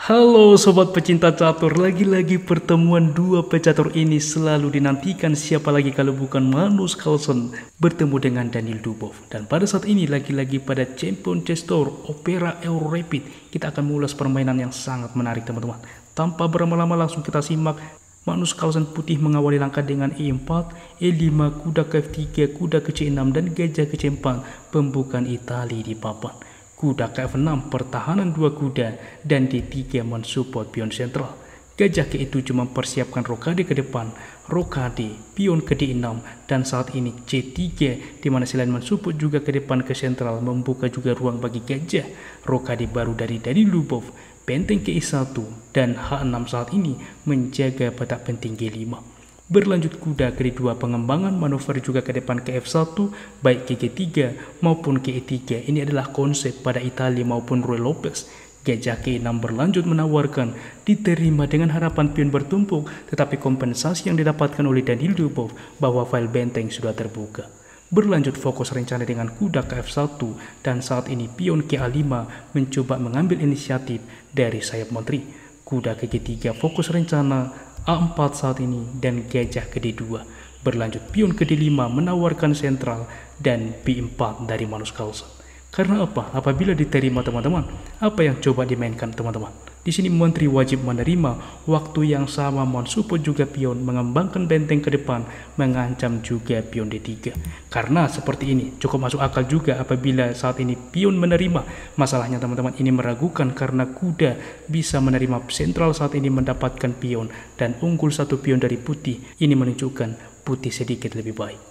Halo sobat pecinta catur, lagi-lagi pertemuan dua pecatur ini selalu dinantikan, siapa lagi kalau bukan Magnus Carlsen bertemu dengan Daniil Dubov. Dan pada saat ini lagi-lagi pada Champion Chess Tour Opera Euro Rapid kita akan mengulas permainan yang sangat menarik teman-teman. Tanpa berlama-lama langsung kita simak. Magnus Carlsen putih mengawali langkah dengan E4, E5, kuda ke F3, kuda ke C6 dan gajah ke C4, pembukaan Itali di papan. Kuda ke F6, pertahanan dua kuda, dan D3 mensupport pion sentral. Gajah ke E7 mempersiapkan rokade ke depan, rokade, pion ke D6, dan saat ini C3 di mana selain mensupport juga ke depan ke sentral, membuka juga ruang bagi gajah. Rokade baru dari Daniil Dubov, benteng ke E1, dan H6 saat ini menjaga petak penting G5. Berlanjut kuda ke D2, pengembangan manuver juga ke depan ke F1, baik ke G3 maupun ke E3. Ini adalah konsep pada Italia maupun Ruy Lopez. Gajah ke E6 berlanjut menawarkan, diterima dengan harapan pion bertumpuk, tetapi kompensasi yang didapatkan oleh Daniil Dubov bahwa file benteng sudah terbuka. Berlanjut fokus rencana dengan kuda ke F1, dan saat ini pion ke A5 mencoba mengambil inisiatif dari sayap menteri. Kuda ke G3 fokus rencana A4 saat ini dan gajah ke D2. Berlanjut pion ke D5 menawarkan sentral dan B4 dari Magnus Carlsen. Karena apa? Apabila diterima teman-teman, apa yang coba dimainkan teman-teman? Di sini menteri wajib menerima, waktu yang sama mensupport juga pion, mengembangkan benteng ke depan, mengancam juga pion D3. Karena seperti ini cukup masuk akal juga apabila saat ini pion menerima. Masalahnya teman-teman ini meragukan karena kuda bisa menerima sentral saat ini mendapatkan pion dan unggul satu pion dari putih. Ini menunjukkan putih sedikit lebih baik.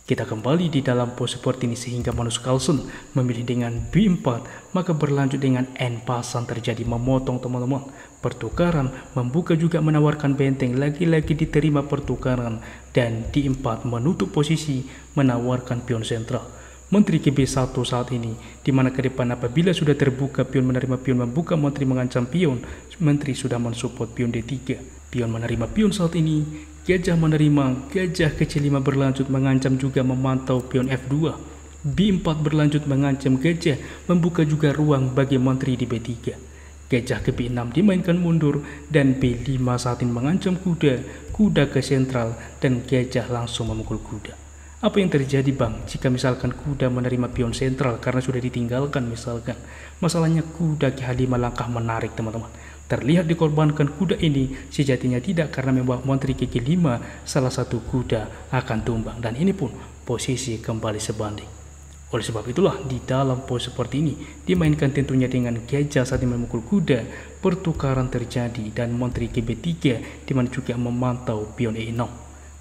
Kita kembali di dalam pose seperti ini sehingga Magnus Carlsen memilih dengan B4, maka berlanjut dengan N pasang terjadi memotong teman-teman. Pertukaran membuka juga menawarkan benteng, lagi-lagi diterima pertukaran dan D4 menutup posisi menawarkan pion sentral. Menteri ke B1 saat ini, di mana ke depan apabila sudah terbuka pion menerima pion membuka, menteri mengancam pion, menteri sudah mensupport pion D3. Pion menerima pion saat ini, gajah menerima, gajah ke C5 berlanjut mengancam juga memantau pion F2. B4 berlanjut mengancam gajah, membuka juga ruang bagi menteri di B3. Gajah ke B6 dimainkan mundur dan B5 saat ini mengancam kuda, kuda ke sentral dan gajah langsung memukul kuda. Apa yang terjadi bang jika misalkan kuda menerima pion sentral karena sudah ditinggalkan misalkan? Masalahnya kuda ke H5 langkah menarik teman-teman. Terlihat dikorbankan kuda ini sejatinya tidak, karena membawa menteri ke G5 salah satu kuda akan tumbang dan ini pun posisi kembali sebanding. Oleh sebab itulah di dalam pose seperti ini dimainkan tentunya dengan gajah saat ini memukul kuda, pertukaran terjadi dan menteri ke B3 di mana juga memantau pion E6.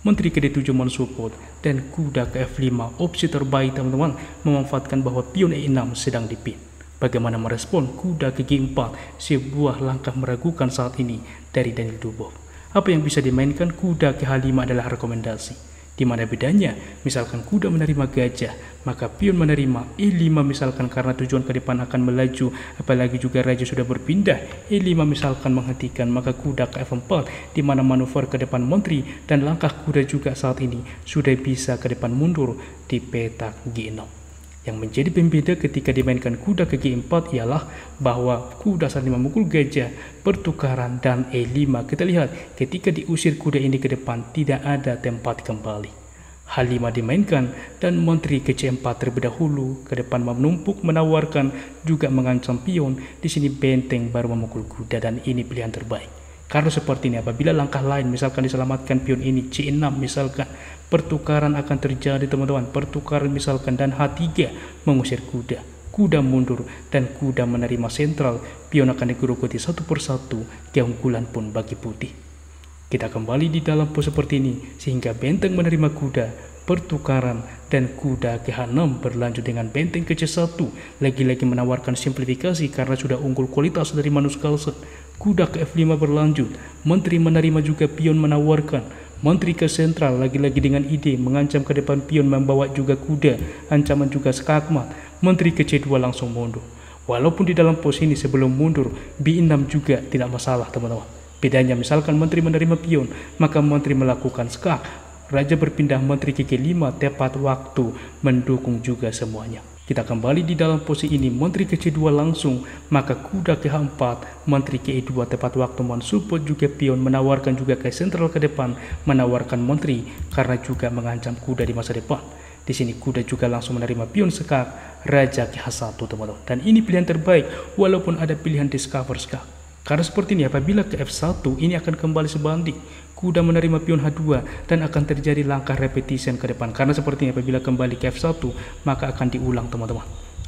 Menteri ke D7 mensupport dan kuda ke F5, opsi terbaik teman-teman, memanfaatkan bahwa pion E6 sedang dipin. Bagaimana merespon kuda ke G4, sebuah langkah meragukan saat ini dari Daniil Dubov. Apa yang bisa dimainkan kuda ke H5 adalah rekomendasi. Di mana bedanya? Misalkan kuda menerima gajah, maka pion menerima E5 misalkan karena tujuan ke depan akan melaju, apalagi juga raja sudah berpindah. E5 misalkan menghentikan, maka kuda ke F4 di mana manuver ke depan menteri dan langkah kuda juga saat ini sudah bisa ke depan mundur di petak G6. Yang menjadi pembeda ketika dimainkan kuda ke G4 ialah bahwa kuda saat ini memukul gajah, pertukaran dan E5. Kita lihat ketika diusir kuda ini ke depan tidak ada tempat kembali. H5 dimainkan dan menteri ke C4 terlebih dahulu, ke depan menumpuk menawarkan juga mengancam pion. Di sini benteng baru memukul kuda dan ini pilihan terbaik. Karena seperti ini apabila langkah lain misalkan diselamatkan pion ini C6 misalkan, pertukaran akan terjadi teman-teman, pertukaran misalkan dan H3 mengusir kuda, kuda mundur dan kuda menerima sentral, pion akan digerogoti satu persatu, keunggulan pun bagi putih. Kita kembali di dalam pose seperti ini sehingga benteng menerima kuda, pertukaran dan kuda ke H6 berlanjut dengan benteng ke C1, lagi-lagi menawarkan simplifikasi karena sudah unggul kualitas dari Magnus Carlsen. Kuda ke F5 berlanjut, menteri menerima juga pion menawarkan, menteri ke sentral lagi-lagi dengan ide mengancam ke depan pion membawa juga kuda, ancaman juga skakmat, menteri ke C2 langsung mundur. Walaupun di dalam pos ini sebelum mundur B6 juga tidak masalah teman-teman. Bedanya misalkan menteri menerima pion, maka menteri melakukan skak, raja berpindah menteri ke G5 tepat waktu mendukung juga semuanya. Kita kembali di dalam posisi ini, menteri ke-2 langsung, maka kuda ke-4, menteri ke-2 tepat waktu mensupport juga pion, menawarkan juga ke sentral ke depan, menawarkan menteri karena juga mengancam kuda di masa depan. Di sini kuda juga langsung menerima pion skak, raja ke-1 teman-teman. Dan ini pilihan terbaik walaupun ada pilihan discover skak. Karena seperti ini apabila ke F1 ini akan kembali sebanding. Kuda menerima pion H2 dan akan terjadi langkah repetition ke depan. Karena seperti ini apabila kembali ke F1 maka akan diulang teman-teman.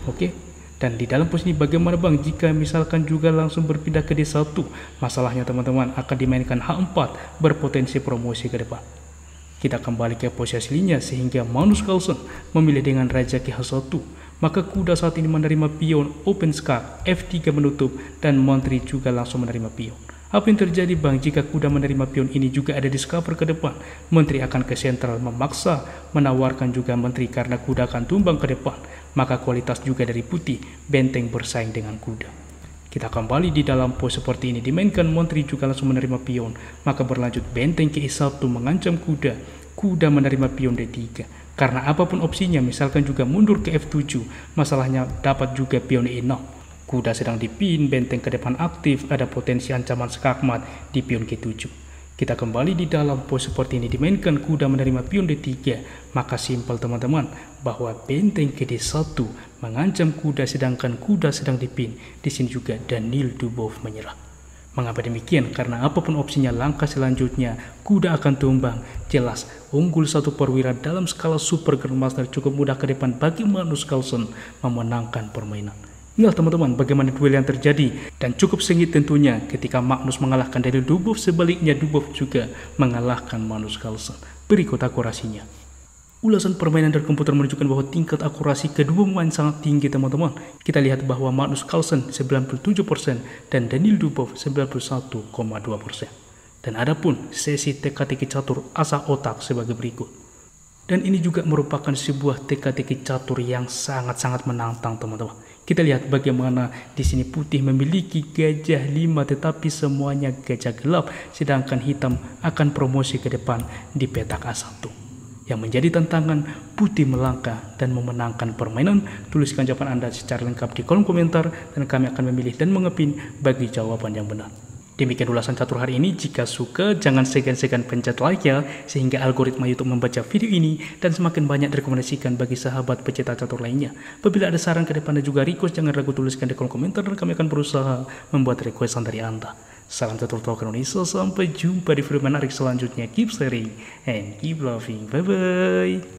Oke. Dan di dalam posisi ini bagaimana bang jika misalkan juga langsung berpindah ke D1? Masalahnya teman-teman akan dimainkan H4 berpotensi promosi ke depan. Kita kembali ke posisi aslinya sehingga Magnus Carlsen memilih dengan raja ke H1. Maka kuda saat ini menerima pion open skak, F3 menutup, dan menteri juga langsung menerima pion. Apa yang terjadi bang jika kuda menerima pion ini juga ada discover ke depan? Menteri akan ke sentral memaksa, menawarkan juga menteri karena kuda akan tumbang ke depan. Maka kualitas juga dari putih, benteng bersaing dengan kuda. Kita kembali di dalam pose seperti ini, dimainkan menteri juga langsung menerima pion. Maka berlanjut benteng ke E1 mengancam kuda, kuda menerima pion D3. Karena apapun opsinya, misalkan juga mundur ke F7, masalahnya dapat juga pion E6. Kuda sedang dipin, benteng ke depan aktif, ada potensi ancaman skakmat di pion G7. Kita kembali di dalam pose seperti ini, dimainkan kuda menerima pion D3, maka simpel teman-teman, bahwa benteng ke D1 mengancam kuda sedangkan kuda sedang dipin. Di sini juga Daniil Dubov menyerah. Mengapa demikian? Karena apapun opsinya langkah selanjutnya kuda akan tumbang. Jelas unggul 1 perwira dalam skala Super Grandmaster cukup mudah ke depan bagi Magnus Carlsen memenangkan permainan. Inilah teman-teman bagaimana duel yang terjadi dan cukup sengit tentunya ketika Magnus mengalahkan Daniil Dubov, sebaliknya Dubov juga mengalahkan Magnus Carlsen. Berikut akurasinya. Ulasan permainan dari komputer menunjukkan bahwa tingkat akurasi kedua pemain sangat tinggi teman-teman. Kita lihat bahwa Magnus Carlsen 97% dan Daniil Dubov 91,2%. Dan adapun sesi teka-teki catur asah otak sebagai berikut. Dan ini juga merupakan sebuah teka-teki catur yang sangat-sangat menantang teman-teman. Kita lihat bagaimana di sini putih memiliki gajah 5 tetapi semuanya gajah gelap, sedangkan hitam akan promosi ke depan di petak A1. Yang menjadi tantangan putih melangkah dan memenangkan permainan. Tuliskan jawaban Anda secara lengkap di kolom komentar dan kami akan memilih dan mengepin bagi jawaban yang benar. Demikian ulasan catur hari ini. Jika suka jangan segan-segan pencet like ya, sehingga algoritma YouTube membaca video ini dan semakin banyak direkomendasikan bagi sahabat pecinta catur lainnya. Apabila ada saran ke depan dan juga request jangan ragu tuliskan di kolom komentar dan kami akan berusaha membuat requestan dari Anda. Salam catur talk Indonesia, sampai jumpa di video menarik selanjutnya. Keep sharing and keep loving. Bye bye.